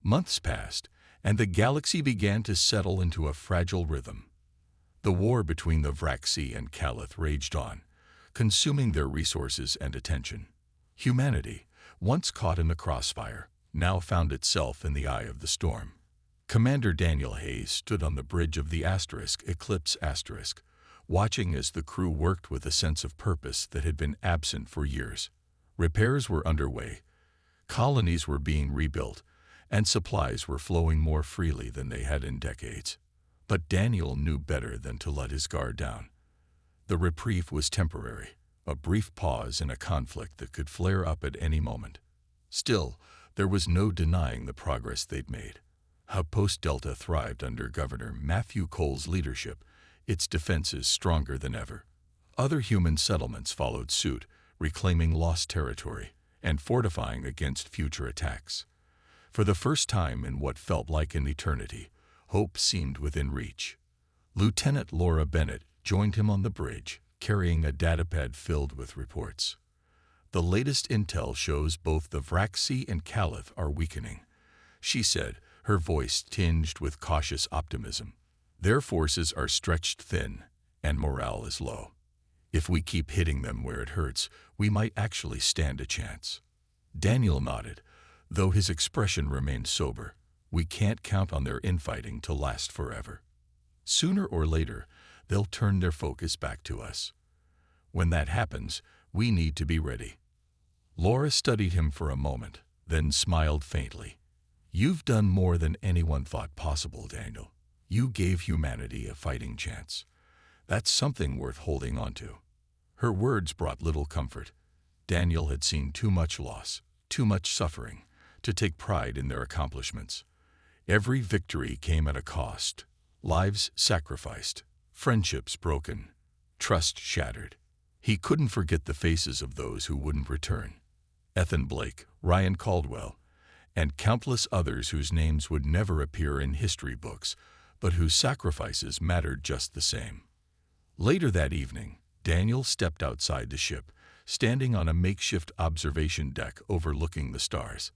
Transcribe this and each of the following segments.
Months passed, and the galaxy began to settle into a fragile rhythm. The war between the Vraxi and Calith raged on, consuming their resources and attention. Humanity, once caught in the crossfire, now found itself in the eye of the storm. Commander Daniel Hayes stood on the bridge of the Eclipse Asterisk, watching as the crew worked with a sense of purpose that had been absent for years. Repairs were underway, colonies were being rebuilt, and supplies were flowing more freely than they had in decades. But Daniel knew better than to let his guard down. The reprieve was temporary, a brief pause in a conflict that could flare up at any moment. Still, there was no denying the progress they'd made. Outpost Delta thrived under Governor Matthew Cole's leadership, its defenses stronger than ever. Other human settlements followed suit, reclaiming lost territory and fortifying against future attacks. For the first time in what felt like an eternity, hope seemed within reach. Lieutenant Laura Bennett joined him on the bridge, carrying a datapad filled with reports. The latest intel shows both the Vraxi and Calith are weakening, she said, her voice tinged with cautious optimism. Their forces are stretched thin, and morale is low. If we keep hitting them where it hurts, we might actually stand a chance. Daniel nodded, though his expression remained sober. We can't count on their infighting to last forever. Sooner or later, they'll turn their focus back to us. When that happens, we need to be ready. Laura studied him for a moment, then smiled faintly. You've done more than anyone thought possible, Daniel. You gave humanity a fighting chance. That's something worth holding on to. Her words brought little comfort. Daniel had seen too much loss, too much suffering, to take pride in their accomplishments. Every victory came at a cost. Lives sacrificed, friendships broken, trust shattered. He couldn't forget the faces of those who wouldn't return. Ethan Blake, Ryan Caldwell, and countless others whose names would never appear in history books, but whose sacrifices mattered just the same. Later that evening, Daniel stepped outside the ship, standing on a makeshift observation deck overlooking the stars.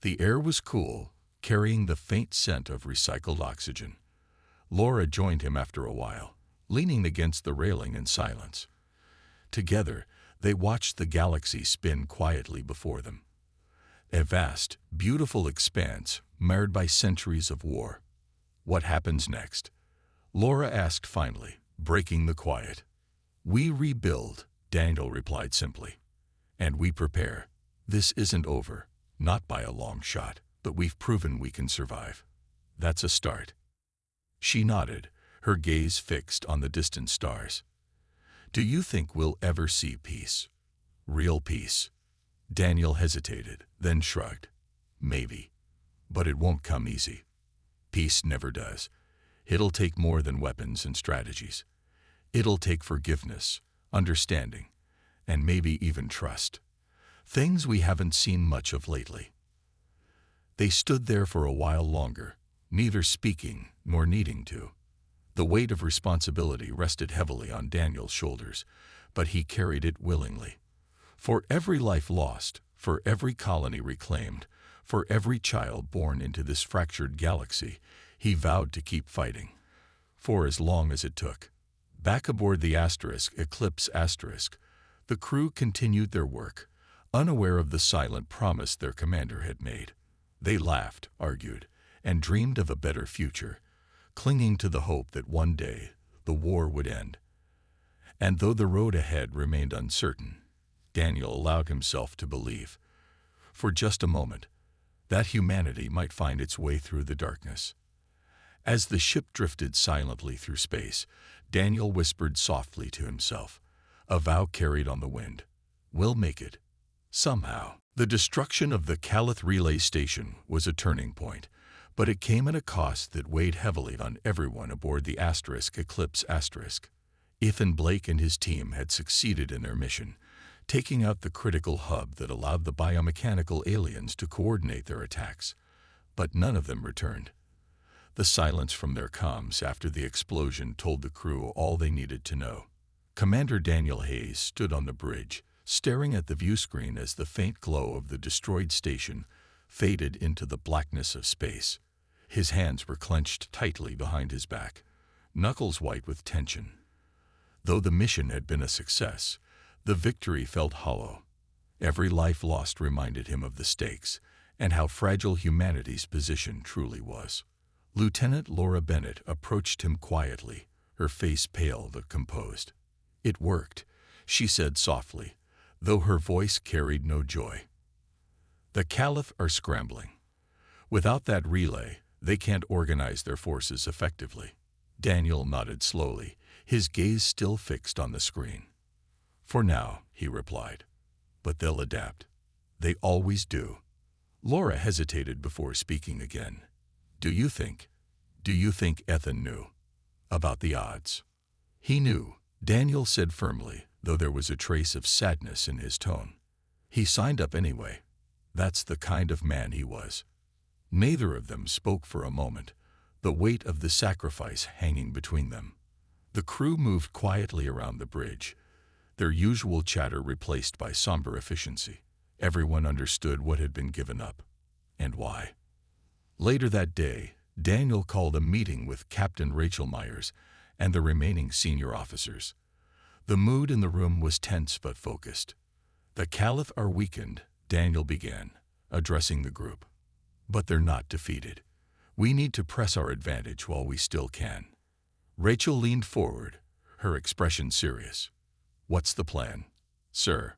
The air was cool, carrying the faint scent of recycled oxygen. Laura joined him after a while, leaning against the railing in silence. Together, they watched the galaxy spin quietly before them. A vast, beautiful expanse marred by centuries of war. What happens next? Laura asked finally, breaking the quiet. We rebuild, Daniel replied simply. And we prepare. This isn't over, not by a long shot, but we've proven we can survive. That's a start. She nodded, her gaze fixed on the distant stars. Do you think we'll ever see peace? Real peace? Daniel hesitated, then shrugged. Maybe. But it won't come easy. Peace never does. It'll take more than weapons and strategies. It'll take forgiveness, understanding, and maybe even trust. Things we haven't seen much of lately. They stood there for a while longer, neither speaking nor needing to. The weight of responsibility rested heavily on Daniel's shoulders, but he carried it willingly. For every life lost, for every colony reclaimed, for every child born into this fractured galaxy, he vowed to keep fighting. For as long as it took. Back aboard the Eclipse Asterisk, the crew continued their work, unaware of the silent promise their commander had made. They laughed, argued, and dreamed of a better future, clinging to the hope that one day the war would end. And though the road ahead remained uncertain, Daniel allowed himself to believe, for just a moment, that humanity might find its way through the darkness. As the ship drifted silently through space, Daniel whispered softly to himself, a vow carried on the wind. We'll make it. Somehow. The destruction of the Calith relay station was a turning point, but it came at a cost that weighed heavily on everyone aboard the Eclipse Asterisk. Ethan Blake and his team had succeeded in their mission, taking out the critical hub that allowed the biomechanical aliens to coordinate their attacks, but none of them returned. The silence from their comms after the explosion told the crew all they needed to know. Commander Daniel Hayes stood on the bridge, staring at the viewscreen as the faint glow of the destroyed station faded into the blackness of space. His hands were clenched tightly behind his back, knuckles white with tension. Though the mission had been a success, the victory felt hollow. Every life lost reminded him of the stakes and how fragile humanity's position truly was. Lieutenant Laura Bennett approached him quietly, her face pale but composed. "It worked," she said softly, though her voice carried no joy. "The Caliph are scrambling. Without that relay, they can't organize their forces effectively." Daniel nodded slowly, his gaze still fixed on the screen. "For now," he replied. "But they'll adapt. They always do." Laura hesitated before speaking again. Do you think Ethan knew about the odds?" "He knew," Daniel said firmly, though there was a trace of sadness in his tone. "He signed up anyway. That's the kind of man he was." Neither of them spoke for a moment, the weight of the sacrifice hanging between them. The crew moved quietly around the bridge, their usual chatter replaced by somber efficiency. Everyone understood what had been given up, and why. Later that day, Daniel called a meeting with Captain Rachel Myers and the remaining senior officers. The mood in the room was tense but focused. "The Caliph are weakened," Daniel began, addressing the group. "But they're not defeated. We need to press our advantage while we still can." Rachel leaned forward, her expression serious. "What's the plan?" "Sir,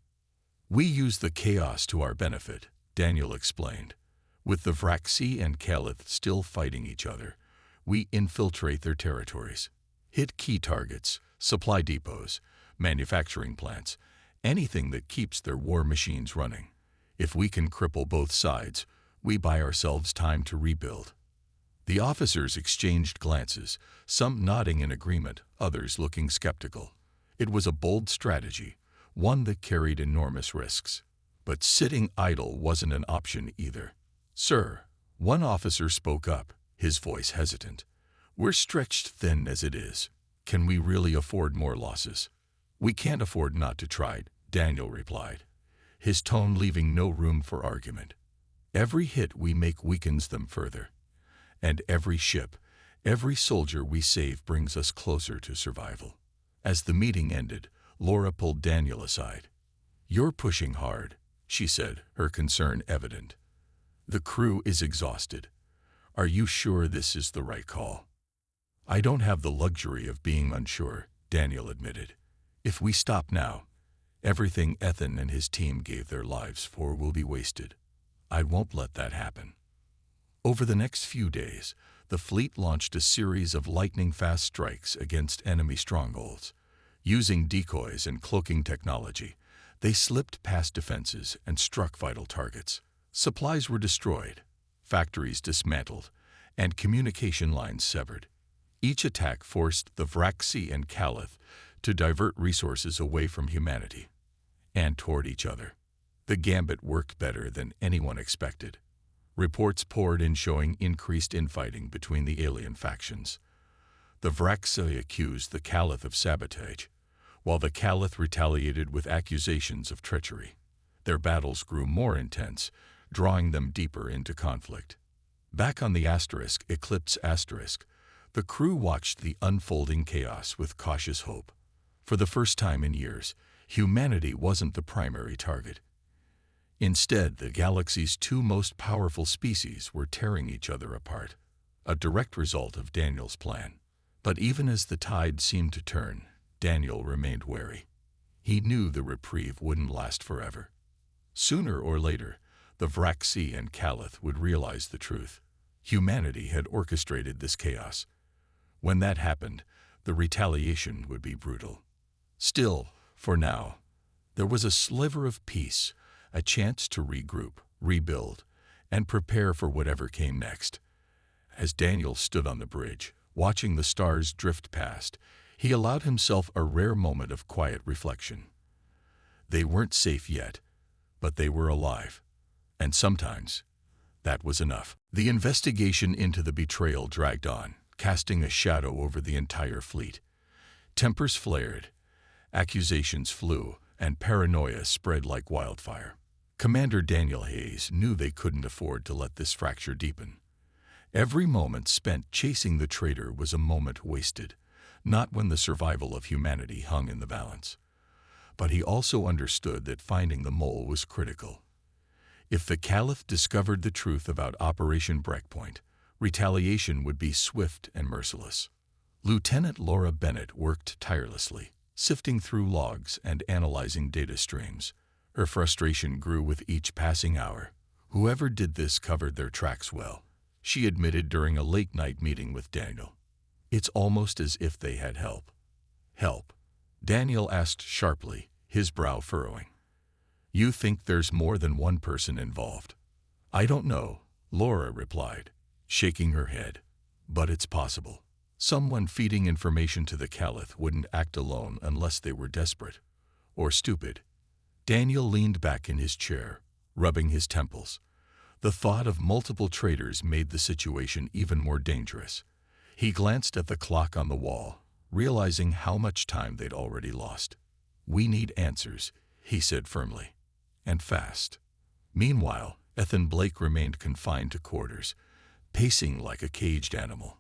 we use the chaos to our benefit," Daniel explained. "With the Vraxi and Caliph still fighting each other, we infiltrate their territories, hit key targets, supply depots, manufacturing plants, anything that keeps their war machines running. If we can cripple both sides, we buy ourselves time to rebuild." The officers exchanged glances, some nodding in agreement, others looking skeptical. It was a bold strategy, one that carried enormous risks. But sitting idle wasn't an option either. "Sir," one officer spoke up, his voice hesitant. "We're stretched thin as it is. Can we really afford more losses?" "We can't afford not to try," Daniel replied, his tone leaving no room for argument. "Every hit we make weakens them further. And every ship, every soldier we save brings us closer to survival." As the meeting ended, Laura pulled Daniel aside. "You're pushing hard," she said, her concern evident. "The crew is exhausted. Are you sure this is the right call?" "I don't have the luxury of being unsure," Daniel admitted. "If we stop now, everything Ethan and his team gave their lives for will be wasted. I won't let that happen." Over the next few days, the fleet launched a series of lightning-fast strikes against enemy strongholds. Using decoys and cloaking technology, they slipped past defenses and struck vital targets. Supplies were destroyed, factories dismantled, and communication lines severed. Each attack forced the Vraxi and Caliph to divert resources away from humanity and toward each other. The gambit worked better than anyone expected. Reports poured in showing increased infighting between the alien factions. The Vraxi accused the Caliph of sabotage, while the Caliph retaliated with accusations of treachery. Their battles grew more intense, drawing them deeper into conflict. Back on the Eclipse Asterisk, the crew watched the unfolding chaos with cautious hope. For the first time in years, humanity wasn't the primary target. Instead, the galaxy's two most powerful species were tearing each other apart, a direct result of Daniel's plan. But even as the tide seemed to turn, Daniel remained wary. He knew the reprieve wouldn't last forever. Sooner or later, the Vraxi and Caliph would realize the truth. Humanity had orchestrated this chaos. When that happened, the retaliation would be brutal. Still, for now, there was a sliver of peace, a chance to regroup, rebuild, and prepare for whatever came next. As Daniel stood on the bridge, watching the stars drift past, he allowed himself a rare moment of quiet reflection. They weren't safe yet, but they were alive. And sometimes, that was enough. The investigation into the betrayal dragged on, casting a shadow over the entire fleet. Tempers flared, accusations flew, and paranoia spread like wildfire. Commander Daniel Hayes knew they couldn't afford to let this fracture deepen. Every moment spent chasing the traitor was a moment wasted, not when the survival of humanity hung in the balance. But he also understood that finding the mole was critical. If the Caliph discovered the truth about Operation Breakpoint, retaliation would be swift and merciless. Lieutenant Laura Bennett worked tirelessly, sifting through logs and analyzing data streams. Her frustration grew with each passing hour. Whoever did this covered their tracks well, she admitted during a late-night meeting with Daniel. It's almost as if they had help. Help? Daniel asked sharply, his brow furrowing. You think there's more than one person involved? I don't know, Laura replied, shaking her head. But it's possible. Someone feeding information to the Caliph wouldn't act alone unless they were desperate. Or stupid. Daniel leaned back in his chair, rubbing his temples. The thought of multiple traitors made the situation even more dangerous. He glanced at the clock on the wall, realizing how much time they'd already lost. We need answers, he said firmly. And fast. Meanwhile, Ethan Blake remained confined to quarters, pacing like a caged animal.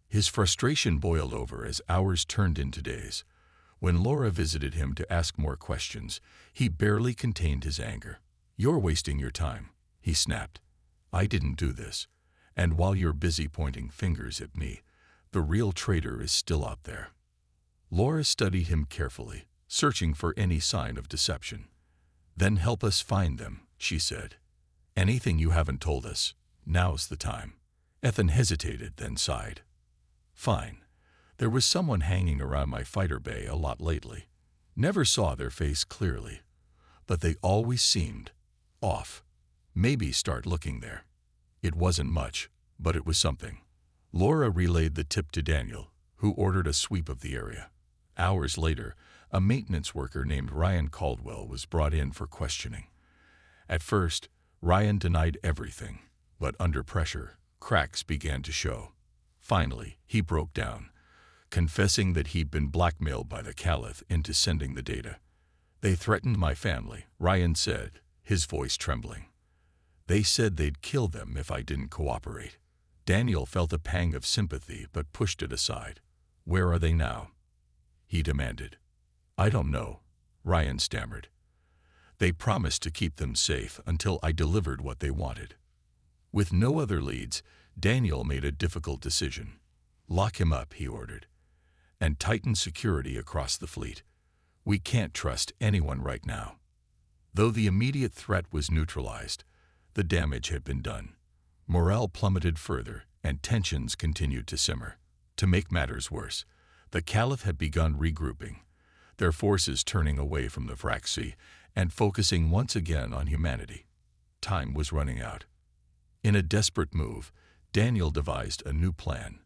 His frustration boiled over as hours turned into days. When Laura visited him to ask more questions, he barely contained his anger. You're wasting your time, he snapped. I didn't do this. And while you're busy pointing fingers at me, the real traitor is still out there. Laura studied him carefully, searching for any sign of deception. Then help us find them, she said. Anything you haven't told us, now's the time. Ethan hesitated, then sighed. Fine. There was someone hanging around my fighter bay a lot lately. Never saw their face clearly, but they always seemed off. Maybe start looking there. It wasn't much, but it was something. Laura relayed the tip to Daniel, who ordered a sweep of the area. Hours later, a maintenance worker named Ryan Caldwell was brought in for questioning. At first, Ryan denied everything, but under pressure, cracks began to show. Finally, he broke down, confessing that he'd been blackmailed by the Caliph into sending the data. They threatened my family, Ryan said, his voice trembling. They said they'd kill them if I didn't cooperate. Daniel felt a pang of sympathy but pushed it aside. Where are they now? He demanded. I don't know, Ryan stammered. They promised to keep them safe until I delivered what they wanted. With no other leads, Daniel made a difficult decision. Lock him up, he ordered, and tighten security across the fleet. We can't trust anyone right now. Though the immediate threat was neutralized, the damage had been done. Morale plummeted further, and tensions continued to simmer. To make matters worse, the Caliph had begun regrouping, their forces turning away from the Vraxi and focusing once again on humanity. Time was running out. In a desperate move, Daniel devised a new plan,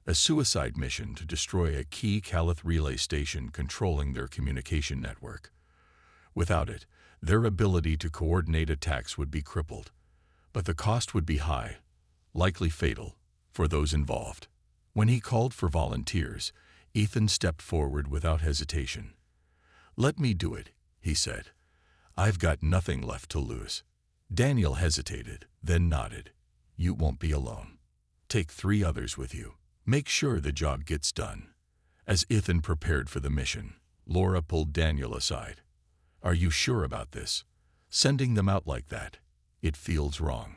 a suicide mission to destroy a key Caliph relay station controlling their communication network. Without it, their ability to coordinate attacks would be crippled, but the cost would be high, likely fatal, for those involved. When he called for volunteers, Ethan stepped forward without hesitation. Let me do it, he said. I've got nothing left to lose. Daniel hesitated, then nodded. You won't be alone. Take 3 others with you. Make sure the job gets done. As Ethan prepared for the mission, Laura pulled Daniel aside. Are you sure about this? Sending them out like that, it feels wrong.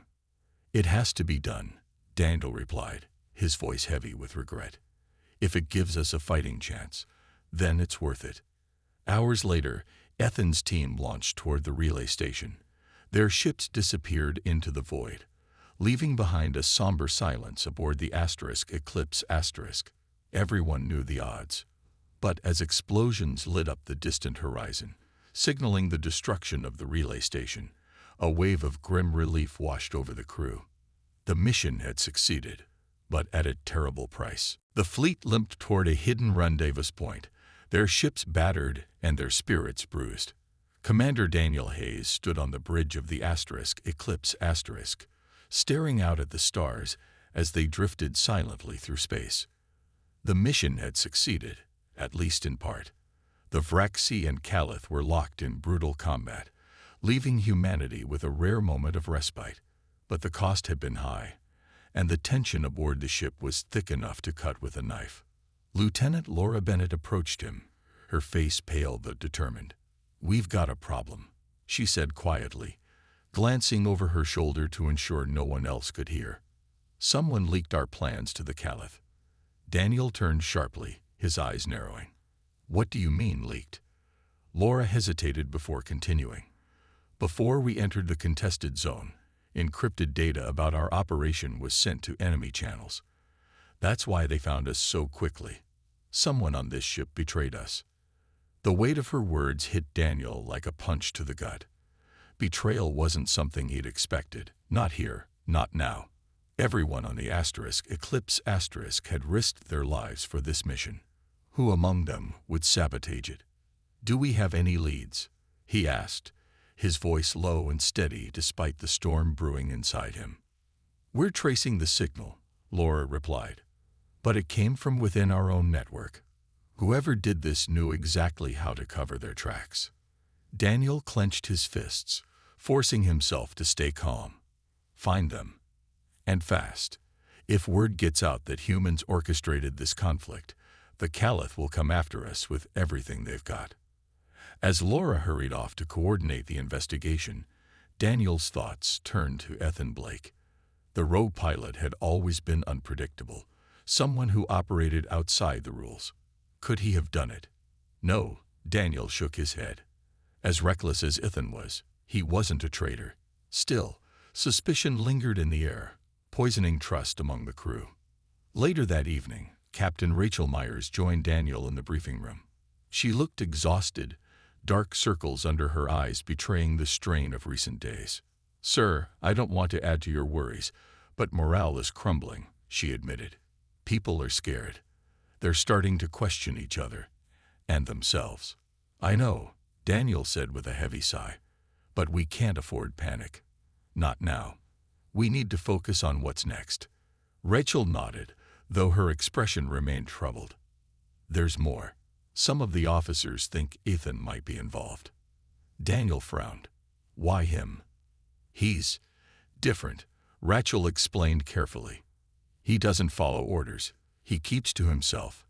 It has to be done, Daniel replied, his voice heavy with regret. If it gives us a fighting chance, then it's worth it. Hours later, Ethan's team launched toward the relay station. Their ships disappeared into the void, leaving behind a somber silence aboard the Eclipse *. Everyone knew the odds. But as explosions lit up the distant horizon, signaling the destruction of the relay station, a wave of grim relief washed over the crew. The mission had succeeded, but at a terrible price. The fleet limped toward a hidden rendezvous point, their ships battered and their spirits bruised. Commander Daniel Hayes stood on the bridge of the Eclipse *, staring out at the stars as they drifted silently through space. The mission had succeeded, at least in part. The Vraxi and Caliph were locked in brutal combat, leaving humanity with a rare moment of respite. But the cost had been high, and the tension aboard the ship was thick enough to cut with a knife. Lieutenant Laura Bennett approached him, her face pale but determined. "We've got a problem," she said quietly, glancing over her shoulder to ensure no one else could hear. "Someone leaked our plans to the Caliph." Daniel turned sharply, his eyes narrowing. "What do you mean, leaked?" Laura hesitated before continuing. "Before we entered the contested zone, encrypted data about our operation was sent to enemy channels. That's why they found us so quickly. Someone on this ship betrayed us." The weight of her words hit Daniel like a punch to the gut. Betrayal wasn't something he'd expected. Not here, not now. Everyone on the Eclipse had risked their lives for this mission. Who among them would sabotage it? "Do we have any leads?" he asked, his voice low and steady despite the storm brewing inside him. "We're tracing the signal," Laura replied. "But it came from within our own network. Whoever did this knew exactly how to cover their tracks." Daniel clenched his fists, forcing himself to stay calm. "Find them. And fast. If word gets out that humans orchestrated this conflict, the Caliph will come after us with everything they've got." As Laura hurried off to coordinate the investigation, Daniel's thoughts turned to Ethan Blake. The rogue pilot had always been unpredictable, someone who operated outside the rules. Could he have done it? No, Daniel shook his head. As reckless as Ethan was, he wasn't a traitor. Still, suspicion lingered in the air, poisoning trust among the crew. Later that evening, Captain Rachel Myers joined Daniel in the briefing room. She looked exhausted, dark circles under her eyes betraying the strain of recent days. "Sir, I don't want to add to your worries, but morale is crumbling," she admitted. "People are scared. They're starting to question each other and themselves." "I know," Daniel said with a heavy sigh, "but we can't afford panic. Not now. We need to focus on what's next." Rachel nodded, though her expression remained troubled. "There's more. Some of the officers think Ethan might be involved." Daniel frowned. "Why him?" "He's different," Rachel explained carefully. "He doesn't follow orders. He keeps to himself.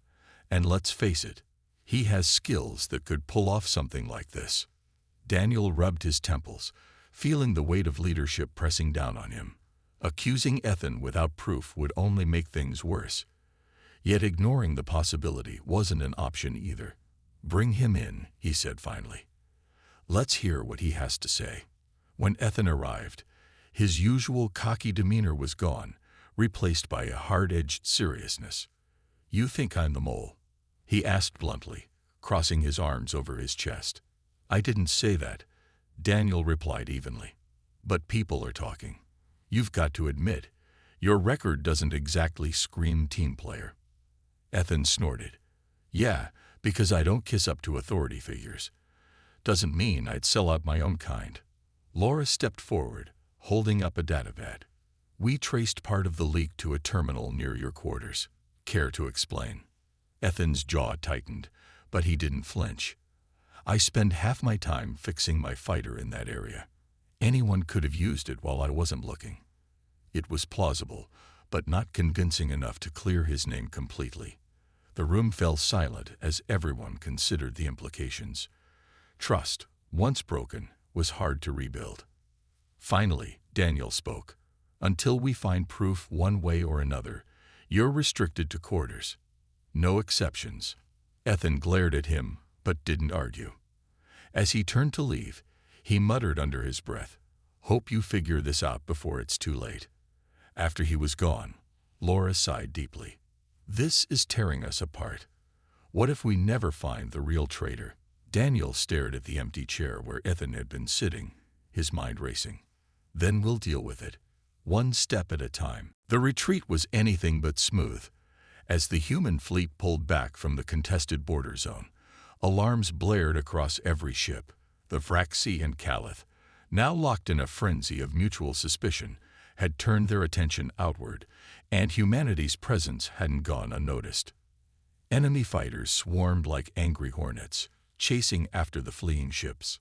And let's face it, he has skills that could pull off something like this." Daniel rubbed his temples, feeling the weight of leadership pressing down on him. Accusing Ethan without proof would only make things worse. Yet ignoring the possibility wasn't an option either. "Bring him in," he said finally. "Let's hear what he has to say." When Ethan arrived, his usual cocky demeanor was gone, replaced by a hard-edged seriousness. "You think I'm the mole?" he asked bluntly, crossing his arms over his chest. "I didn't say that," Daniel replied evenly. "But people are talking. You've got to admit, your record doesn't exactly scream team player." Ethan snorted. "Yeah, because I don't kiss up to authority figures. Doesn't mean I'd sell out my own kind." Laura stepped forward, holding up a datapad. "We traced part of the leak to a terminal near your quarters. Care to explain?" Ethan's jaw tightened, but he didn't flinch. "I spend half my time fixing my fighter in that area. Anyone could have used it while I wasn't looking." It was plausible, but not convincing enough to clear his name completely. The room fell silent as everyone considered the implications. Trust, once broken, was hard to rebuild. Finally, Daniel spoke. "Until we find proof one way or another, you're restricted to quarters. No exceptions." Ethan glared at him, but didn't argue. As he turned to leave, he muttered under his breath, "Hope you figure this out before it's too late." After he was gone, Laura sighed deeply. "This is tearing us apart. What if we never find the real traitor?" Daniel stared at the empty chair where Ethan had been sitting, his mind racing. "Then we'll deal with it, one step at a time." The retreat was anything but smooth. As the human fleet pulled back from the contested border zone, alarms blared across every ship. The Vraxi and Caliph, now locked in a frenzy of mutual suspicion, had turned their attention outward, and humanity's presence hadn't gone unnoticed. Enemy fighters swarmed like angry hornets, chasing after the fleeing ships.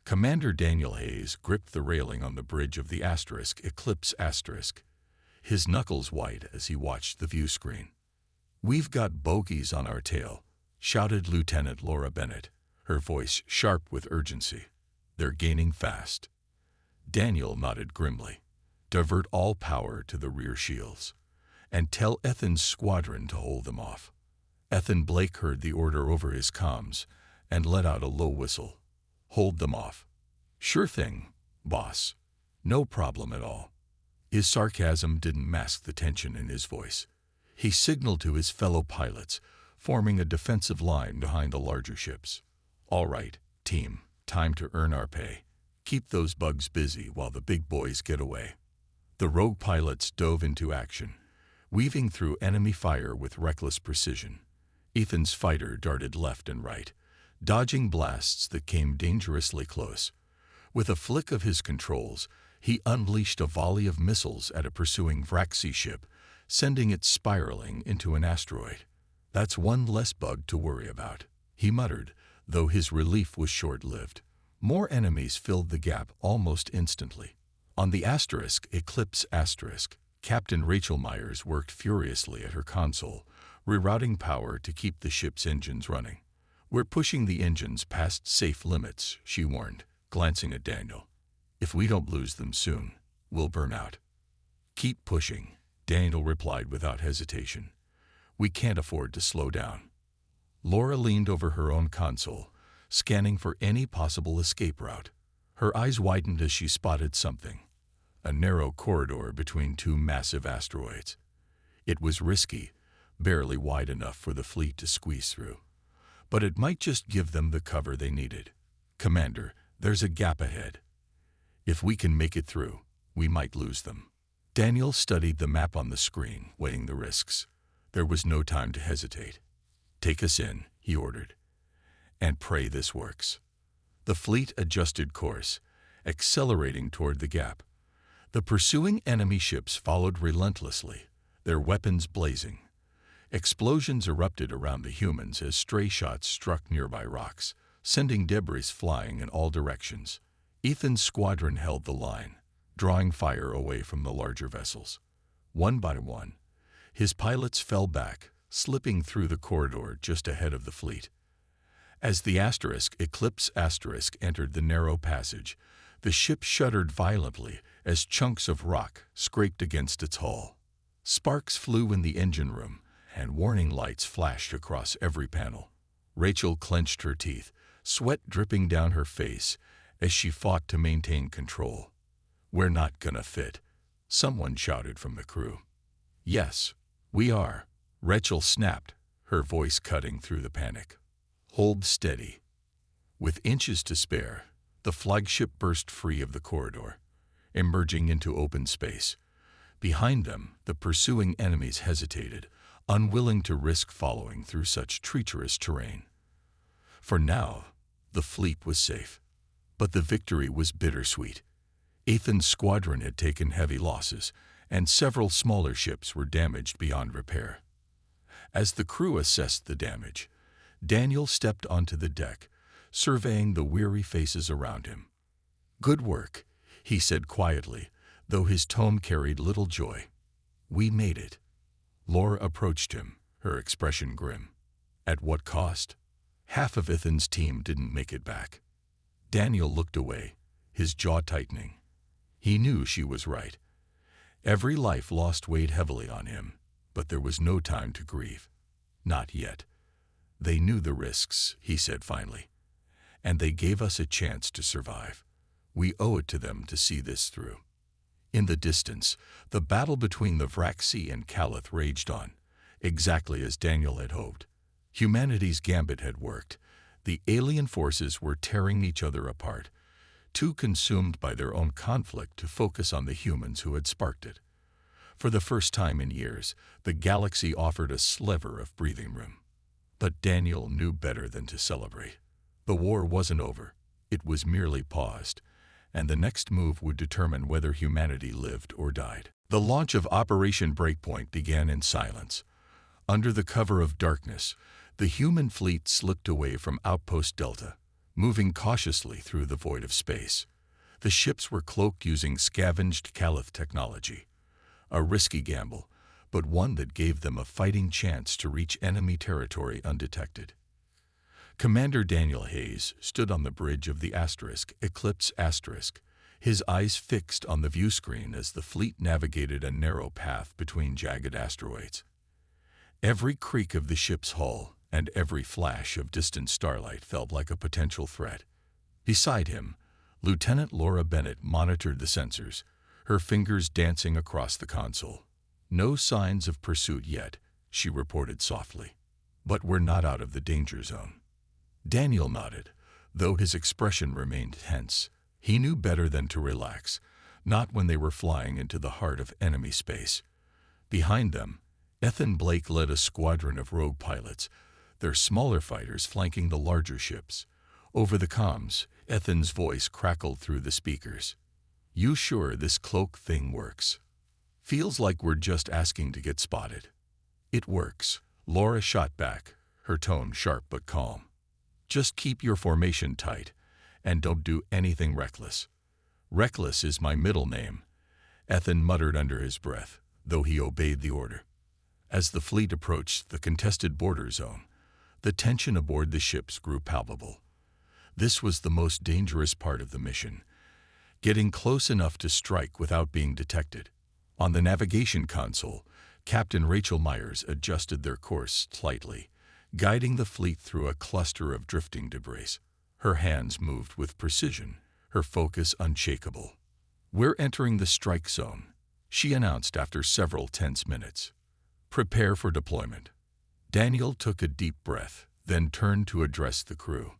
Commander Daniel Hayes gripped the railing on the bridge of the Eclipse *, his knuckles white as he watched the view screen. "We've got bogeys on our tail," shouted Lieutenant Laura Bennett, her voice sharp with urgency. "They're gaining fast." Daniel nodded grimly. "Divert all power to the rear shields, and tell Ethan's squadron to hold them off." Ethan Blake heard the order over his comms and let out a low whistle. "Hold them off." "Sure thing, boss. No problem at all." His sarcasm didn't mask the tension in his voice. He signaled to his fellow pilots, forming a defensive line behind the larger ships. "All right, team, time to earn our pay. Keep those bugs busy while the big boys get away." The rogue pilots dove into action, weaving through enemy fire with reckless precision. Ethan's fighter darted left and right, dodging blasts that came dangerously close. With a flick of his controls, he unleashed a volley of missiles at a pursuing Vraxi ship, sending it spiraling into an asteroid. "That's one less bug to worry about," he muttered, though his relief was short-lived. More enemies filled the gap almost instantly. On the Eclipse *, Captain Rachel Myers worked furiously at her console, rerouting power to keep the ship's engines running. "We're pushing the engines past safe limits," she warned, glancing at Daniel. "If we don't lose them soon, we'll burn out." "Keep pushing," Daniel replied without hesitation. "We can't afford to slow down." Laura leaned over her own console, scanning for any possible escape route. Her eyes widened as she spotted something: a narrow corridor between two massive asteroids. It was risky, barely wide enough for the fleet to squeeze through, but it might just give them the cover they needed. "Commander, there's a gap ahead. If we can make it through, we might lose them." Daniel studied the map on the screen, weighing the risks. There was no time to hesitate. "Take us in," he ordered, "and pray this works." The fleet adjusted course, accelerating toward the gap. The pursuing enemy ships followed relentlessly, their weapons blazing. Explosions erupted around the humans as stray shots struck nearby rocks, sending debris flying in all directions. Ethan's squadron held the line, drawing fire away from the larger vessels. One by one, his pilots fell back, slipping through the corridor just ahead of the fleet. As the Eclipse entered the narrow passage, the ship shuddered violently as chunks of rock scraped against its hull. Sparks flew in the engine room, and warning lights flashed across every panel. Rachel clenched her teeth, sweat dripping down her face as she fought to maintain control. "We're not gonna fit," someone shouted from the crew. "Yes, we are," Rachel snapped, her voice cutting through the panic. "Hold steady." With inches to spare, the flagship burst free of the corridor, emerging into open space. Behind them, the pursuing enemies hesitated, unwilling to risk following through such treacherous terrain. For now, the fleet was safe, but the victory was bittersweet. Ethan's squadron had taken heavy losses, and several smaller ships were damaged beyond repair. As the crew assessed the damage, Daniel stepped onto the deck, surveying the weary faces around him. "Good work," he said quietly, though his tone carried little joy. "We made it." Laura approached him, her expression grim. "At what cost?" "Half of Ethan's team didn't make it back." Daniel looked away, his jaw tightening. He knew she was right. Every life lost weighed heavily on him, but there was no time to grieve. Not yet. "They knew the risks," he said finally, "and they gave us a chance to survive. We owe it to them to see this through." In the distance, the battle between the Vraxi and Calith raged on, exactly as Daniel had hoped. Humanity's gambit had worked. The alien forces were tearing each other apart, too consumed by their own conflict to focus on the humans who had sparked it. For the first time in years, the galaxy offered a sliver of breathing room. But Daniel knew better than to celebrate. The war wasn't over. It was merely paused, and the next move would determine whether humanity lived or died. The launch of Operation Breakpoint began in silence. Under the cover of darkness, the human fleet slipped away from Outpost Delta, moving cautiously through the void of space. The ships were cloaked using scavenged Calith technology, a risky gamble, but one that gave them a fighting chance to reach enemy territory undetected. Commander Daniel Hayes stood on the bridge of the Eclipse Asterisk, his eyes fixed on the view screen as the fleet navigated a narrow path between jagged asteroids. Every creak of the ship's hull and every flash of distant starlight felt like a potential threat. Beside him, Lieutenant Laura Bennett monitored the sensors, her fingers dancing across the console. "No signs of pursuit yet," she reported softly. "But we're not out of the danger zone." Daniel nodded, though his expression remained tense. He knew better than to relax, not when they were flying into the heart of enemy space. Behind them, Ethan Blake led a squadron of rogue pilots, their smaller fighters flanking the larger ships. Over the comms, Ethan's voice crackled through the speakers. "You sure this cloak thing works? Feels like we're just asking to get spotted." "It works," Laura shot back, her tone sharp but calm. "Just keep your formation tight, and don't do anything reckless." "Reckless is my middle name," Ethan muttered under his breath, though he obeyed the order. As the fleet approached the contested border zone, the tension aboard the ships grew palpable. This was the most dangerous part of the mission, getting close enough to strike without being detected. On the navigation console, Captain Rachel Myers adjusted their course slightly, guiding the fleet through a cluster of drifting debris. Her hands moved with precision, her focus unshakable. "We're entering the strike zone," she announced after several tense minutes. "Prepare for deployment." Daniel took a deep breath, then turned to address the crew.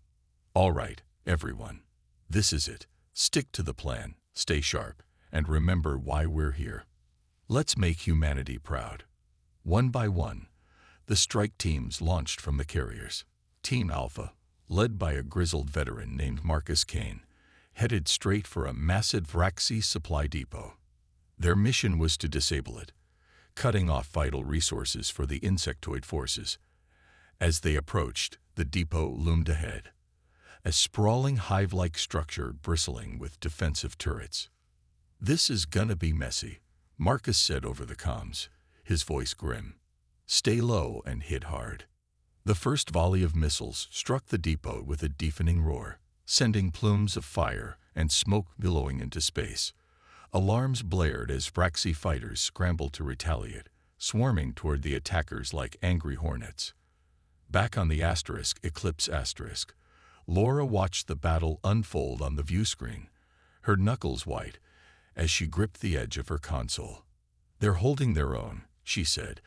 "All right, everyone. This is it. Stick to the plan, stay sharp, and remember why we're here. Let's make humanity proud." One by one, the strike teams launched from the carriers. Team Alpha, led by a grizzled veteran named Marcus Kane, headed straight for a massive Vraxi supply depot. Their mission was to disable it, cutting off vital resources for the insectoid forces. As they approached, the depot loomed ahead, a sprawling hive-like structure bristling with defensive turrets. "This is gonna be messy," Marcus said over the comms, his voice grim. "Stay low and hit hard." The first volley of missiles struck the depot with a deafening roar, sending plumes of fire and smoke billowing into space. Alarms blared as Vraxi fighters scrambled to retaliate, swarming toward the attackers like angry hornets. Back on the Eclipse Asterisk, Laura watched the battle unfold on the view screen, her knuckles white as she gripped the edge of her console. "They're holding their own," she said,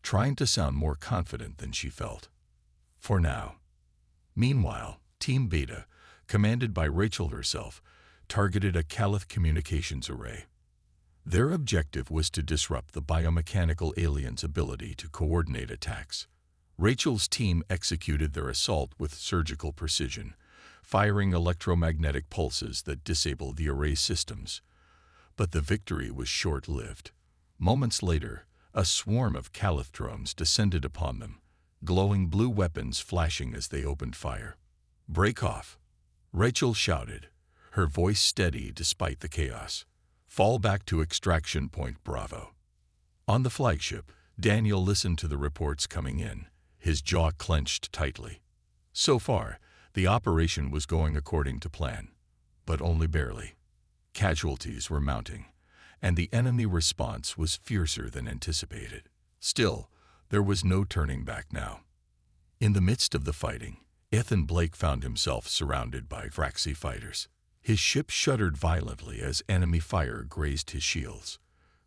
trying to sound more confident than she felt. "For now." Meanwhile, Team Beta, commanded by Rachel herself, targeted a Calith communications array. Their objective was to disrupt the biomechanical aliens' ability to coordinate attacks. Rachel's team executed their assault with surgical precision, firing electromagnetic pulses that disabled the array systems. But the victory was short-lived. Moments later, a swarm of Calith drones descended upon them, glowing blue weapons flashing as they opened fire. "Break off," Rachel shouted, her voice steady despite the chaos. "Fall back to extraction point Bravo." On the flagship, Daniel listened to the reports coming in, his jaw clenched tightly. So far, the operation was going according to plan, but only barely. Casualties were mounting, and the enemy response was fiercer than anticipated. Still, there was no turning back now. In the midst of the fighting, Ethan Blake found himself surrounded by Vraxi fighters. His ship shuddered violently as enemy fire grazed his shields.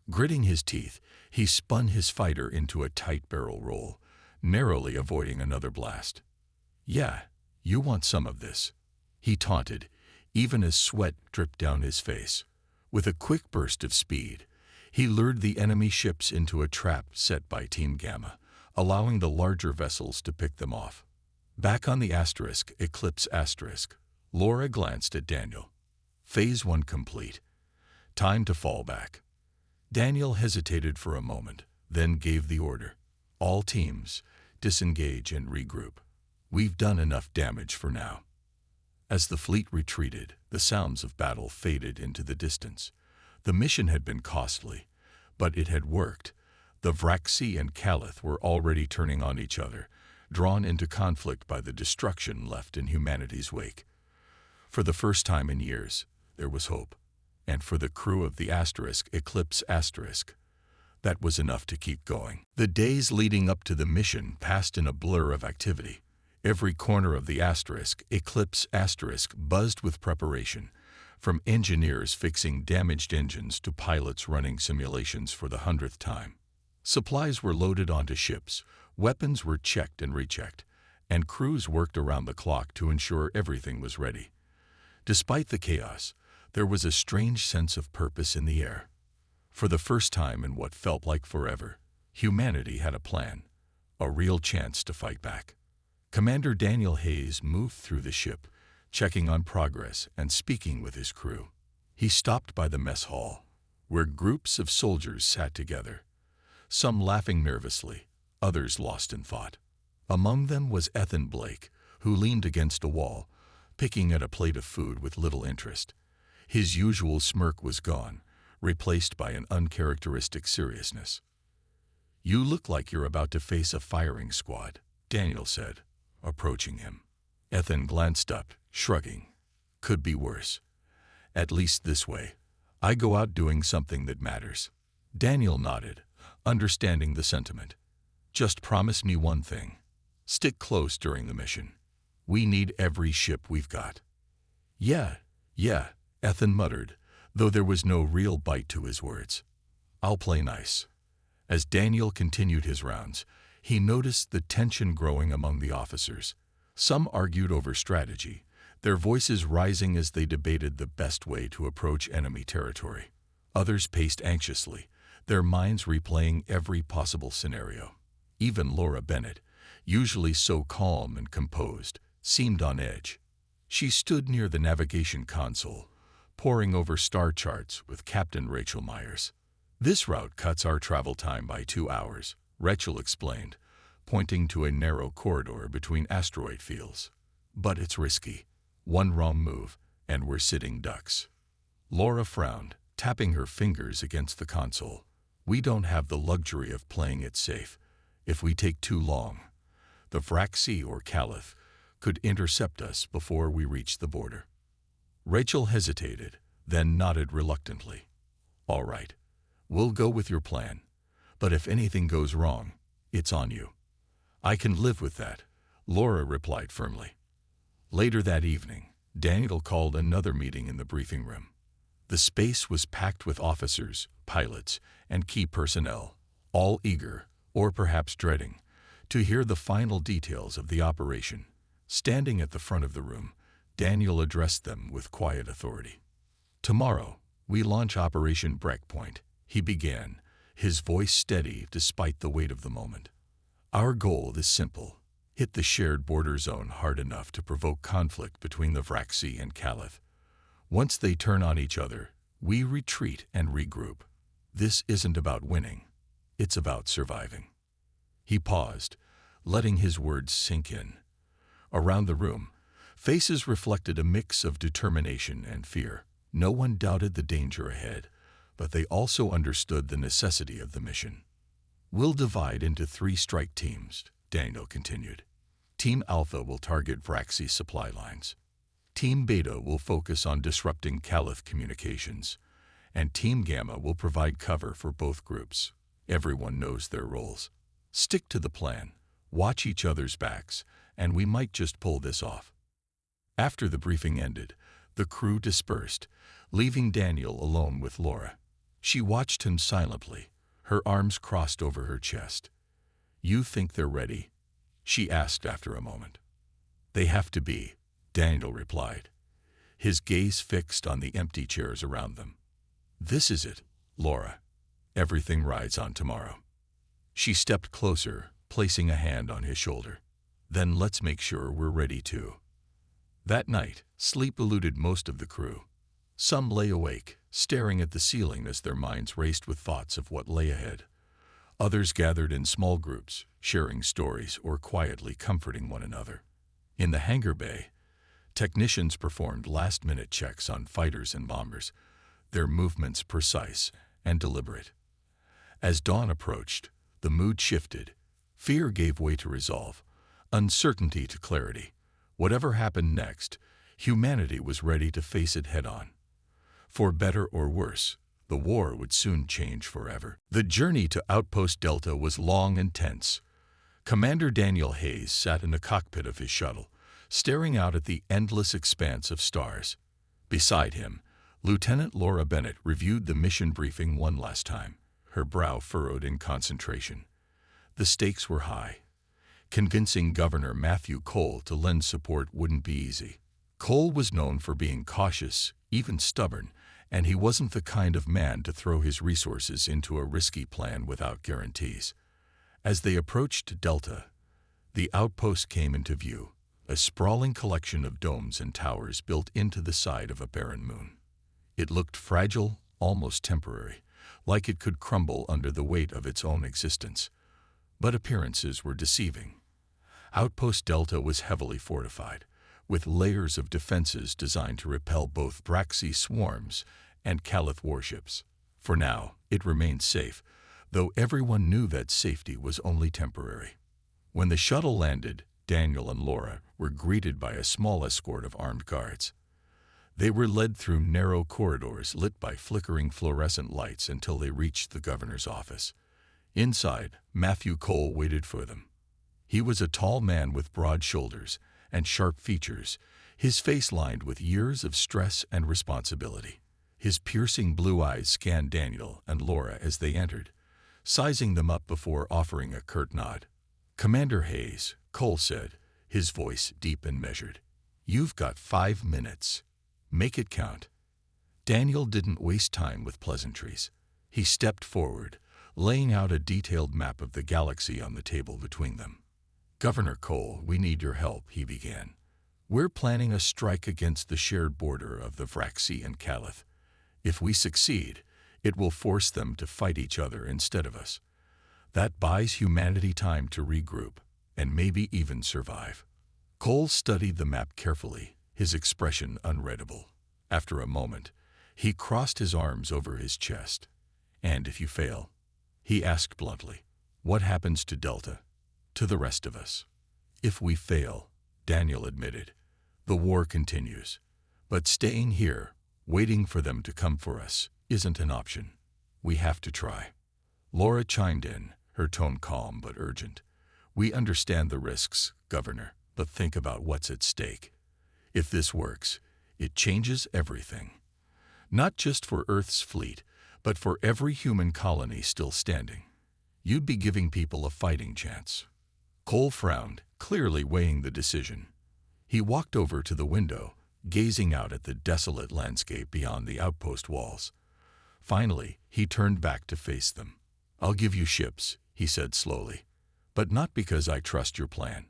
Gritting his teeth, he spun his fighter into a tight barrel roll, narrowly avoiding another blast. "Yeah, you want some of this," he taunted, even as sweat dripped down his face. With a quick burst of speed, he lured the enemy ships into a trap set by Team Gamma, allowing the larger vessels to pick them off. Back on the Eclipse Asterisk, Laura glanced at Daniel. "Phase 1 complete. Time to fall back." Daniel hesitated for a moment, then gave the order. "All teams, disengage and regroup. We've done enough damage for now." As the fleet retreated, the sounds of battle faded into the distance. The mission had been costly, but it had worked. The Vraxi and Calith were already turning on each other, drawn into conflict by the destruction left in humanity's wake. For the first time in years, there was hope. And for the crew of the Eclipse Asterisk, that was enough to keep going. The days leading up to the mission passed in a blur of activity. Every corner of the Eclipse Asterisk buzzed with preparation, from engineers fixing damaged engines to pilots running simulations for the 100th time. Supplies were loaded onto ships, weapons were checked and rechecked, and crews worked around the clock to ensure everything was ready. Despite the chaos, there was a strange sense of purpose in the air. For the first time in what felt like forever, humanity had a plan, a real chance to fight back. Commander Daniel Hayes moved through the ship, checking on progress and speaking with his crew. He stopped by the mess hall, where groups of soldiers sat together, some laughing nervously, others lost in thought. Among them was Ethan Blake, who leaned against a wall, picking at a plate of food with little interest. His usual smirk was gone, replaced by an uncharacteristic seriousness. "You look like you're about to face a firing squad," Daniel said, approaching him. Ethan glanced up, shrugging. "Could be worse. At least this way. I go out doing something that matters." Daniel nodded, understanding the sentiment. "Just promise me one thing. Stick close during the mission. We need every ship we've got." Yeah, Ethan muttered, though there was no real bite to his words. "I'll play nice." As Daniel continued his rounds, he noticed the tension growing among the officers. Some argued over strategy, their voices rising as they debated the best way to approach enemy territory. Others paced anxiously, their minds replaying every possible scenario. Even Laura Bennett, usually so calm and composed, seemed on edge. She stood near the navigation console, poring over star charts with Captain Rachel Myers. "This route cuts our travel time by 2 hours," Rachel explained, pointing to a narrow corridor between asteroid fields. "But it's risky. One wrong move, and we're sitting ducks." Laura frowned, tapping her fingers against the console. "We don't have the luxury of playing it safe. If we take too long, the Vraxi or Calith could intercept us before we reach the border." Rachel hesitated, then nodded reluctantly. "All right, we'll go with your plan. But if anything goes wrong, it's on you." "I can live with that," Laura replied firmly. Later that evening, Daniel called another meeting in the briefing room. The space was packed with officers, pilots, and key personnel, all eager, or perhaps dreading, to hear the final details of the operation. Standing at the front of the room, Daniel addressed them with quiet authority. "Tomorrow, we launch Operation Breakpoint," he began, his voice steady despite the weight of the moment. "Our goal is simple: hit the shared border zone hard enough to provoke conflict between the Vraxi and Calith. Once they turn on each other, we retreat and regroup. This isn't about winning. It's about surviving." He paused, letting his words sink in. Around the room, faces reflected a mix of determination and fear. No one doubted the danger ahead, but they also understood the necessity of the mission. "We'll divide into 3 strike teams," Daniel continued. "Team Alpha will target Vraxi supply lines. Team Beta will focus on disrupting Calith communications, and Team Gamma will provide cover for both groups. Everyone knows their roles. Stick to the plan, watch each other's backs, and we might just pull this off." After the briefing ended, the crew dispersed, leaving Daniel alone with Laura. She watched him silently, her arms crossed over her chest. "You think they're ready?" she asked after a moment. "They have to be," Daniel replied, his gaze fixed on the empty chairs around them. "This is it, Laura. Everything rides on tomorrow." She stepped closer, placing a hand on his shoulder. "Then let's make sure we're ready too." That night, sleep eluded most of the crew. Some lay awake, staring at the ceiling as their minds raced with thoughts of what lay ahead. Others gathered in small groups, sharing stories or quietly comforting one another. In the hangar bay, Technicians performed last-minute checks on fighters and bombers, their movements precise and deliberate. As dawn approached, the mood shifted. Fear gave way to resolve, uncertainty to clarity. Whatever happened next, humanity was ready to face it head-on. For better or worse, the war would soon change forever. The journey to Outpost Delta was long and tense. Commander Daniel Hayes sat in the cockpit of his shuttle, staring out at the endless expanse of stars. Beside him, Lieutenant Laura Bennett reviewed the mission briefing one last time, her brow furrowed in concentration. The stakes were high. Convincing Governor Matthew Cole to lend support wouldn't be easy. Cole was known for being cautious, even stubborn, and he wasn't the kind of man to throw his resources into a risky plan without guarantees. As they approached Delta, the outpost came into view, a sprawling collection of domes and towers built into the side of a barren moon. It looked fragile, almost temporary, like it could crumble under the weight of its own existence. But appearances were deceiving. Outpost Delta was heavily fortified, with layers of defenses designed to repel both Braxi swarms and Calith warships. For now, it remained safe, though everyone knew that safety was only temporary. When the shuttle landed, Daniel and Laura were greeted by a small escort of armed guards. They were led through narrow corridors lit by flickering fluorescent lights until they reached the governor's office. Inside, Matthew Cole waited for them. He was a tall man with broad shoulders and sharp features, his face lined with years of stress and responsibility. His piercing blue eyes scanned Daniel and Laura as they entered, sizing them up before offering a curt nod. "Commander Hayes," Cole said, his voice deep and measured. "You've got 5 minutes. Make it count." Daniel didn't waste time with pleasantries. He stepped forward, laying out a detailed map of the galaxy on the table between them. "Governor Cole, we need your help," he began. "We're planning a strike against the shared border of the Vraxi and Calith. If we succeed, it will force them to fight each other instead of us. That buys humanity time to regroup, and maybe even survive." Cole studied the map carefully, his expression unreadable. After a moment, he crossed his arms over his chest. "And if you fail?" he asked bluntly. "What happens to Delta? To the rest of us?" "If we fail," Daniel admitted, "the war continues. But staying here, waiting for them to come for us, isn't an option. We have to try." Laura chimed in, her tone calm but urgent. "We understand the risks, Governor, but think about what's at stake. If this works, it changes everything. Not just for Earth's fleet, but for every human colony still standing. You'd be giving people a fighting chance." Cole frowned, clearly weighing the decision. He walked over to the window, gazing out at the desolate landscape beyond the outpost walls. Finally, he turned back to face them. "I'll give you ships," he said slowly, "but not because I trust your plan.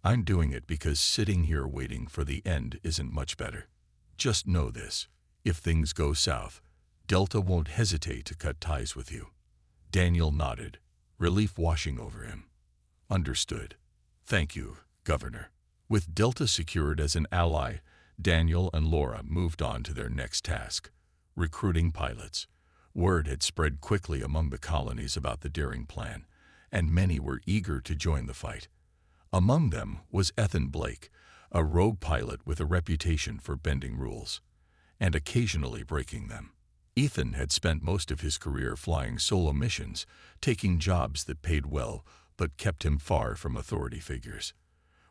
I'm doing it because sitting here waiting for the end isn't much better. Just know this: if things go south, Delta won't hesitate to cut ties with you." Daniel nodded, relief washing over him. "Understood. Thank you, Governor." With Delta secured as an ally, Daniel and Laura moved on to their next task: recruiting pilots. Word had spread quickly among the colonies about the daring plan, and many were eager to join the fight. Among them was Ethan Blake, a rogue pilot with a reputation for bending rules, and occasionally breaking them. Ethan had spent most of his career flying solo missions, taking jobs that paid well but kept him far from authority figures.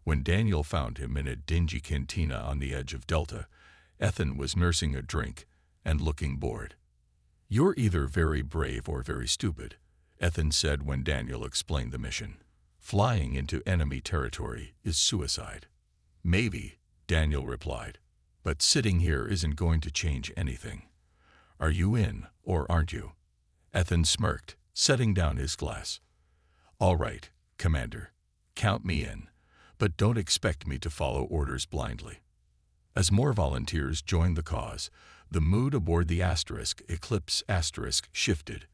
When Daniel found him in a dingy cantina on the edge of Delta, Ethan was nursing a drink and looking bored. "You're either very brave or very stupid," Ethan said when Daniel explained the mission. "Flying into enemy territory is suicide." "Maybe," Daniel replied, "but sitting here isn't going to change anything. Are you in, or aren't you?" Ethan smirked, setting down his glass. "All right, Commander, count me in, but don't expect me to follow orders blindly." As more volunteers joined the cause, the mood aboard the Eclipse shifted.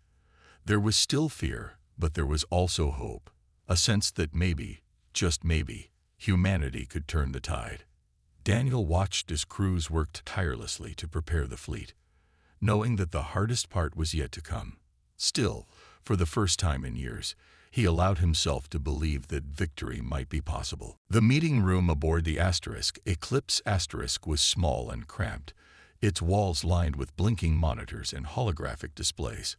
There was still fear, but there was also hope, a sense that maybe, just maybe, humanity could turn the tide. Daniel watched as crews worked tirelessly to prepare the fleet, knowing that the hardest part was yet to come. Still, for the first time in years, he allowed himself to believe that victory might be possible. The meeting room aboard the Eclipse was small and cramped, its walls lined with blinking monitors and holographic displays.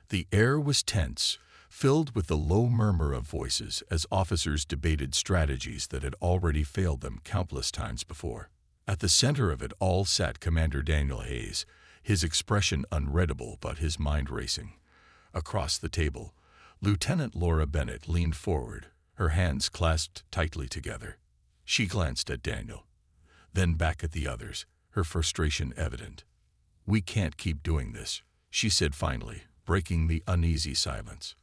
The air was tense, filled with the low murmur of voices as officers debated strategies that had already failed them countless times before. At the center of it all sat Commander Daniel Hayes, his expression unreadable but his mind racing. Across the table, Lieutenant Laura Bennett leaned forward, her hands clasped tightly together. She glanced at Daniel, then back at the others, her frustration evident. "We can't keep doing this," she said finally, breaking the uneasy silence.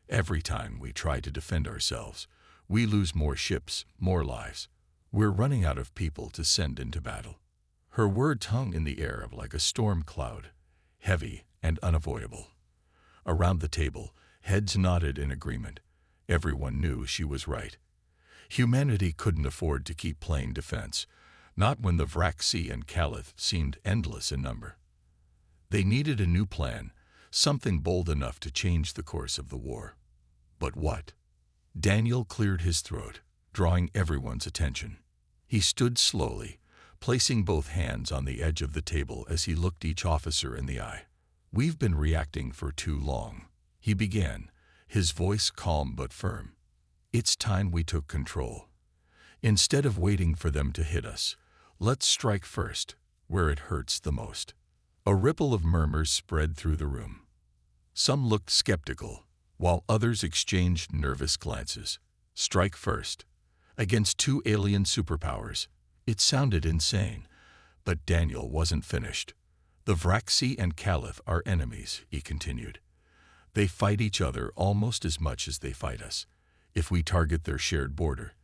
"Every time we try to defend ourselves, we lose more ships, more lives. We're running out of people to send into battle." Her words hung in the air like a storm cloud, heavy and unavoidable. Around the table, heads nodded in agreement. Everyone knew she was right. Humanity couldn't afford to keep playing defense, not when the Vraxi and Calith seemed endless in number. They needed a new plan, something bold enough to change the course of the war. But what? Daniel cleared his throat, drawing everyone's attention. He stood slowly, placing both hands on the edge of the table as he looked each officer in the eye. "We've been reacting for too long," he began, his voice calm but firm. "It's time we took control. Instead of waiting for them to hit us, let's strike first, where it hurts the most." A ripple of murmurs spread through the room. Some looked skeptical, while others exchanged nervous glances. Strike first, against two alien superpowers. It sounded insane, but Daniel wasn't finished. "The Vraxi and Calith are enemies," he continued. "They fight each other almost as much as they fight us. If we target their shared border,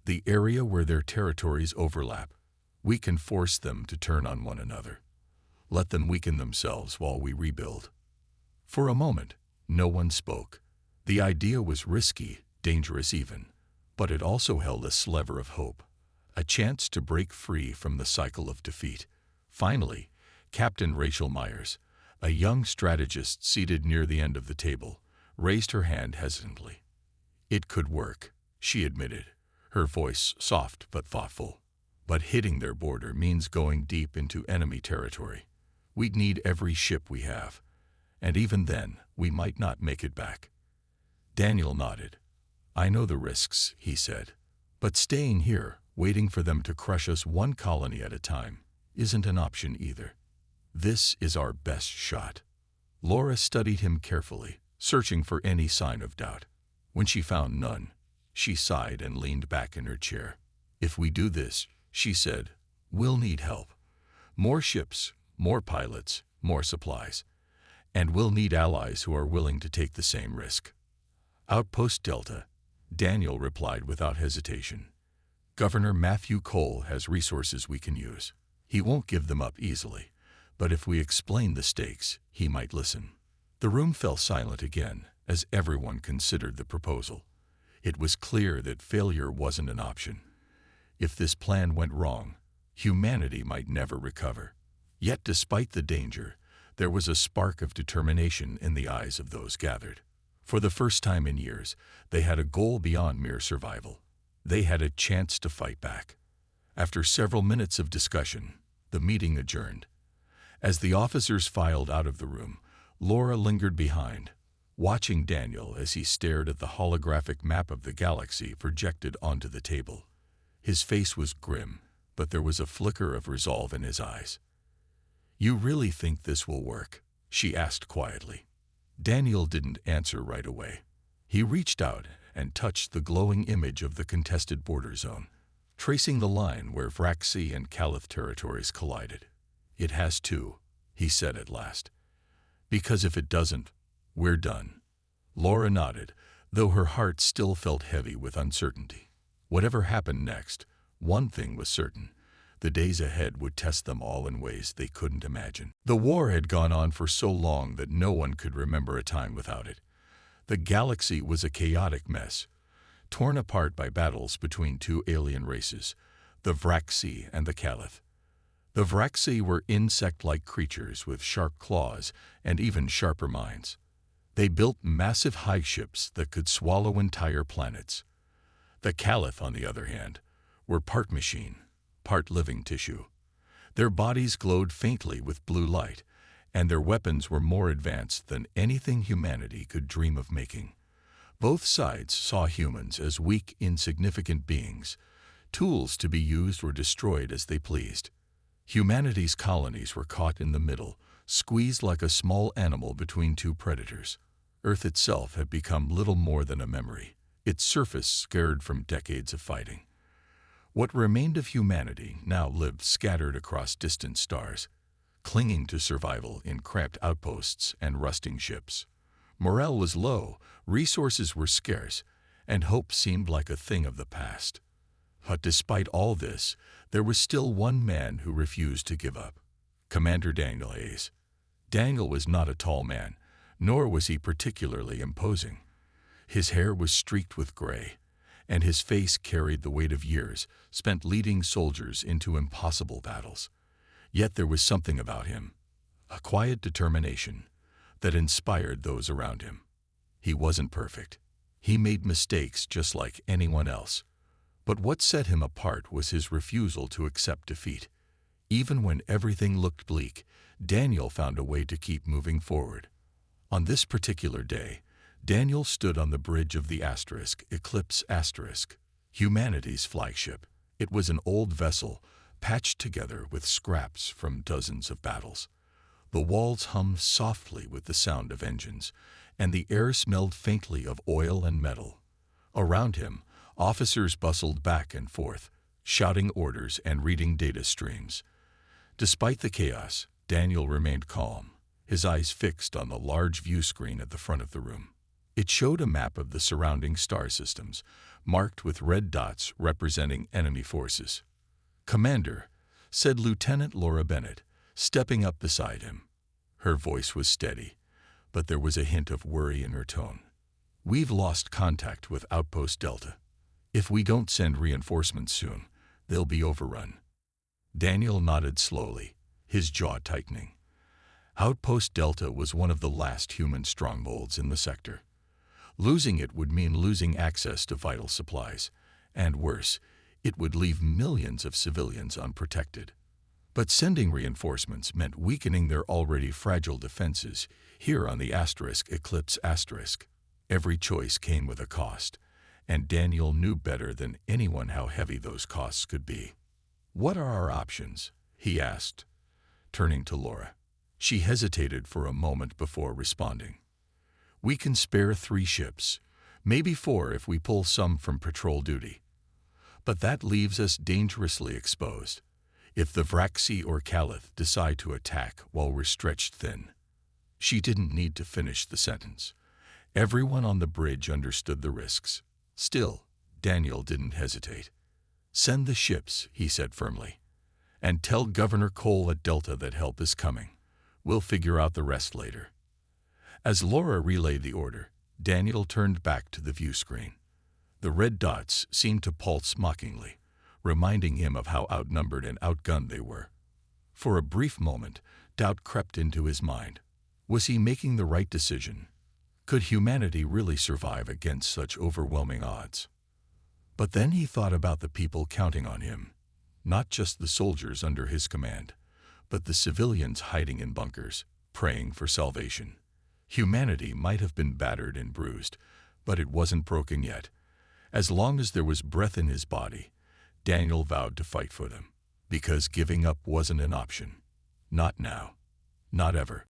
the area where their territories overlap, we can force them to turn on one another. Let them weaken themselves while we rebuild." For a moment, no one spoke. The idea was risky, dangerous even, but it also held a sliver of hope, a chance to break free from the cycle of defeat. Finally, Captain Rachel Myers, a young strategist seated near the end of the table, raised her hand hesitantly. "It could work," she admitted, her voice soft but thoughtful. "But hitting their border means going deep into enemy territory. We'd need every ship we have, and even then, we might not make it back." Daniel nodded. "I know the risks," he said, "but staying here, waiting for them to crush us one colony at a time, isn't an option either. This is our best shot." Laura studied him carefully, searching for any sign of doubt. When she found none, she sighed and leaned back in her chair. "If we do this," she said, "we'll need help. More ships, more pilots, more supplies. And we'll need allies who are willing to take the same risk." "Outpost Delta," Daniel replied without hesitation. "Governor Matthew Cole has resources we can use. He won't give them up easily, but if we explain the stakes, he might listen." The room fell silent again as everyone considered the proposal. It was clear that failure wasn't an option. If this plan went wrong, humanity might never recover. Yet despite the danger, there was a spark of determination in the eyes of those gathered. For the first time in years, they had a goal beyond mere survival. They had a chance to fight back. After several minutes of discussion, the meeting adjourned. As the officers filed out of the room, Laura lingered behind, watching Daniel as he stared at the holographic map of the galaxy projected onto the table. His face was grim, but there was a flicker of resolve in his eyes. "You really think this will work?" she asked quietly. Daniel didn't answer right away. He reached out and touched the glowing image of the contested border zone, tracing the line where Vraxi and Calith territories collided. "It has to," he said at last. "Because if it doesn't, we're done." Laura nodded, though her heart still felt heavy with uncertainty. Whatever happened next, one thing was certain. The days ahead would test them all in ways they couldn't imagine. The war had gone on for so long that no one could remember a time without it. The galaxy was a chaotic mess, torn apart by battles between two alien races, the Vraxi and the Caliph. The Vraxi were insect-like creatures with sharp claws and even sharper minds. They built massive high ships that could swallow entire planets. The Caliph, on the other hand, were part machine, part living tissue. Their bodies glowed faintly with blue light, and their weapons were more advanced than anything humanity could dream of making. Both sides saw humans as weak, insignificant beings, tools to be used or destroyed as they pleased. Humanity's colonies were caught in the middle, squeezed like a small animal between two predators. Earth itself had become little more than a memory, its surface scarred from decades of fighting. What remained of humanity now lived scattered across distant stars, clinging to survival in cramped outposts and rusting ships. Morale was low, resources were scarce, and hope seemed like a thing of the past. But despite all this, there was still one man who refused to give up: Commander Daniel Hayes. Daniel was not a tall man, nor was he particularly imposing. His hair was streaked with gray, and his face carried the weight of years spent leading soldiers into impossible battles. Yet there was something about him, a quiet determination, that inspired those around him. He wasn't perfect. He made mistakes just like anyone else. But what set him apart was his refusal to accept defeat. Even when everything looked bleak, Daniel found a way to keep moving forward. On this particular day, Daniel stood on the bridge of the Eclipse Asterisk, humanity's flagship. It was an old vessel, patched together with scraps from dozens of battles. The walls hummed softly with the sound of engines, and the air smelled faintly of oil and metal. Around him, officers bustled back and forth, shouting orders and reading data streams. Despite the chaos, Daniel remained calm, his eyes fixed on the large view screen at the front of the room. It showed a map of the surrounding star systems, marked with red dots representing enemy forces. "Commander," said Lieutenant Laura Bennett, stepping up beside him. Her voice was steady, but there was a hint of worry in her tone. "We've lost contact with Outpost Delta. If we don't send reinforcements soon, they'll be overrun." Daniel nodded slowly, his jaw tightening. Outpost Delta was one of the last human strongholds in the sector. Losing it would mean losing access to vital supplies, and worse, it would leave millions of civilians unprotected. But sending reinforcements meant weakening their already fragile defenses here on the Eclipse Asterisk. Every choice came with a cost, and Daniel knew better than anyone how heavy those costs could be. "What are our options?" he asked, turning to Laura. She hesitated for a moment before responding. "We can spare 3 ships, maybe 4 if we pull some from patrol duty. But that leaves us dangerously exposed if the Vraxi or Caliph decide to attack while we're stretched thin." She didn't need to finish the sentence. Everyone on the bridge understood the risks. Still, Daniel didn't hesitate. "Send the ships," he said firmly, "and tell Governor Cole at Delta that help is coming. We'll figure out the rest later." As Laura relayed the order, Daniel turned back to the view screen. The red dots seemed to pulse mockingly, reminding him of how outnumbered and outgunned they were. For a brief moment, doubt crept into his mind. Was he making the right decision? Could humanity really survive against such overwhelming odds? But then he thought about the people counting on him, not just the soldiers under his command, but the civilians hiding in bunkers, praying for salvation. Humanity might have been battered and bruised, but it wasn't broken yet. As long as there was breath in his body, Daniel vowed to fight for them, because giving up wasn't an option. Not now. Not ever.